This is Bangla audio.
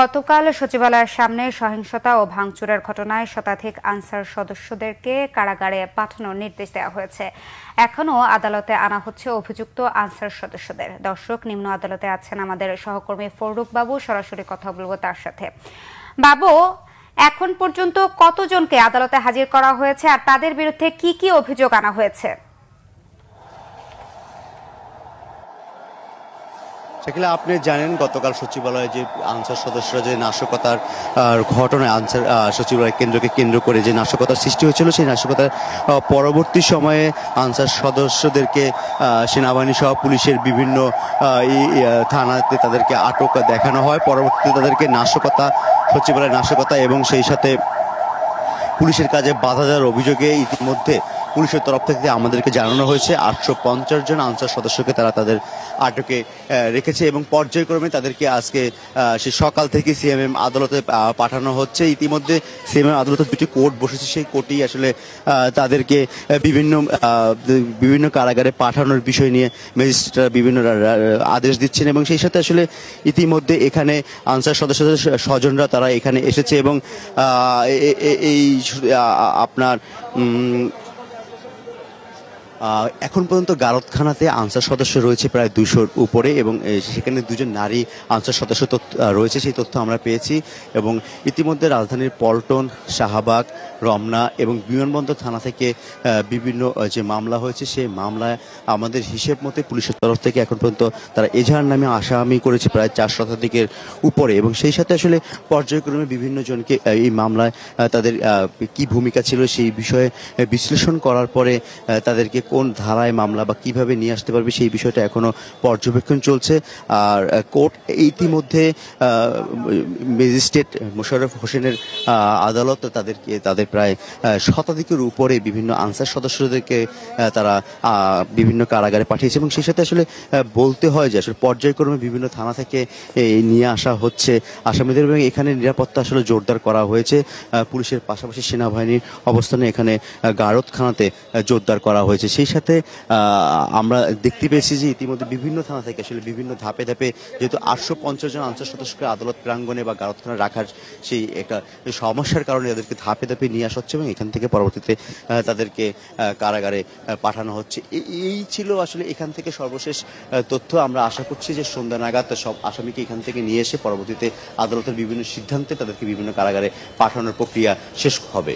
গতকাল সচিবালয়ের সামনে সহিংসতা ও ভাঙচুরের ঘটনায় শতাধিক আনসার সদস্যদেরকে কারাগারে পাঠানোর নির্দেশ দেওয়া হয়েছে। এখনও আদালতে আনা হচ্ছে অভিযুক্ত আনসার সদস্যদের। দর্শক, নিম্ন আদালতে আছেন আমাদের সহকর্মী ফরুক বাবু, সরাসরি কথা বলবো তার সাথে। বাবু, এখন পর্যন্ত কতজনকে আদালতে হাজির করা হয়েছে আর তাদের বিরুদ্ধে কি কি অভিযোগ আনা হয়েছে? সেখানে আপনি জানেন গতকাল সচিবালয়ে যে আনসার সদস্যরা যে নাশকতার ঘটনায় আনসার সচিবালয় কেন্দ্রকে কেন্দ্র করে যে নাশকতার সৃষ্টি হয়েছিল, সেই নাশকতার পরবর্তী সময়ে আনসার সদস্যদেরকে সেনাবাহিনী সহ পুলিশের বিভিন্ন থানাতে তাদেরকে আটক দেখানো হয়। পরবর্তীতে তাদেরকে সচিবালয় নাশকতা এবং সেই সাথে পুলিশের কাজে বাধা দেওয়ার অভিযোগে ইতিমধ্যে পুলিশের তরফ থেকে আমাদেরকে জানানো হয়েছে 850 জন আনসার সদস্যকে তারা তাদের আটকে রেখেছে এবং পর্যায়ক্রমে তাদেরকে আজকে সে সকাল থেকে সিএমএম আদালতে পাঠানো হচ্ছে। ইতিমধ্যে সিএমএম আদালতে দুটি কোর্ট বসেছে, সেই কোর্টেই আসলে তাদেরকে বিভিন্ন কারাগারে পাঠানোর বিষয় নিয়ে ম্যাজিস্ট্রেটরা বিভিন্ন আদেশ দিচ্ছেন এবং সেই সাথে আসলে ইতিমধ্যে এখানে আনসার সদস্যদের স্বজনরা তারা এখানে এসেছে এবং এই আপনার এখন পর্যন্ত গারদখানাতে আনসার সদস্য রয়েছে প্রায় 200-র উপরে এবং সেখানে দুজন নারী আনসার সদস্য রয়েছে, সেই তথ্য আমরা পেয়েছি। এবং ইতিমধ্যে রাজধানীর পল্টন, শাহবাগ, রমনা এবং বিমানবন্দর থানা থেকে বিভিন্ন যে মামলা হয়েছে, সেই মামলায় আমাদের হিসেব মতে পুলিশের তরফ থেকে এখন পর্যন্ত তারা এজাহার নামে আসামি করেছে প্রায় 4 শতাধিকের উপরে এবং সেই সাথে আসলে পর্যায়ক্রমে বিভিন্ন জনকে এই মামলায় তাদের কি ভূমিকা ছিল সেই বিষয়ে বিশ্লেষণ করার পরে তাদেরকে কোন ধারায় মামলা বা কিভাবে নিয়ে আসতে পারবে সেই বিষয়টা এখনো পর্যবেক্ষণ চলছে। আর কোর্ট ইতিমধ্যে ম্যাজিস্ট্রেট মোশাররফ হোসেনের আদালত তাদের প্রায় শতাধিকের উপরে বিভিন্ন আনসার সদস্যদেরকে তারা বিভিন্ন কারাগারে পাঠিয়েছে এবং সেই সাথে আসলে বলতে হয় যে আসলে পর্যায়ক্রমে বিভিন্ন থানা থেকে নিয়ে আসা হচ্ছে আসামিদের এবং এখানে নিরাপত্তা আসলে জোরদার করা হয়েছে। পুলিশের পাশাপাশি সেনাবাহিনীর অবস্থানে এখানে গারদখানাতে জোরদার করা হয়েছে। সেই সাথে আমরা দেখতে পেয়েছি যে ইতিমধ্যে বিভিন্ন থানা থেকে আসলে বিভিন্ন ধাপে ধাপে যেহেতু 850 জন আনসার সদস্যকে আদালত প্রাঙ্গণে বা গারদখানায় রাখার সেই একটা সমস্যার কারণে তাদেরকে ধাপে ধাপে নিয়ে আসা হচ্ছে এবং এখান থেকে পরবর্তীতে তাদেরকে কারাগারে পাঠানো হচ্ছে। এই ছিল আসলে এখান থেকে সর্বশেষ তথ্য। আমরা আশা করছি যে সন্ধ্যা নাগাদ সব আসামিকে এখান থেকে নিয়ে এসে পরবর্তীতে আদালতের বিভিন্ন সিদ্ধান্তে তাদেরকে বিভিন্ন কারাগারে পাঠানোর প্রক্রিয়া শেষ হবে।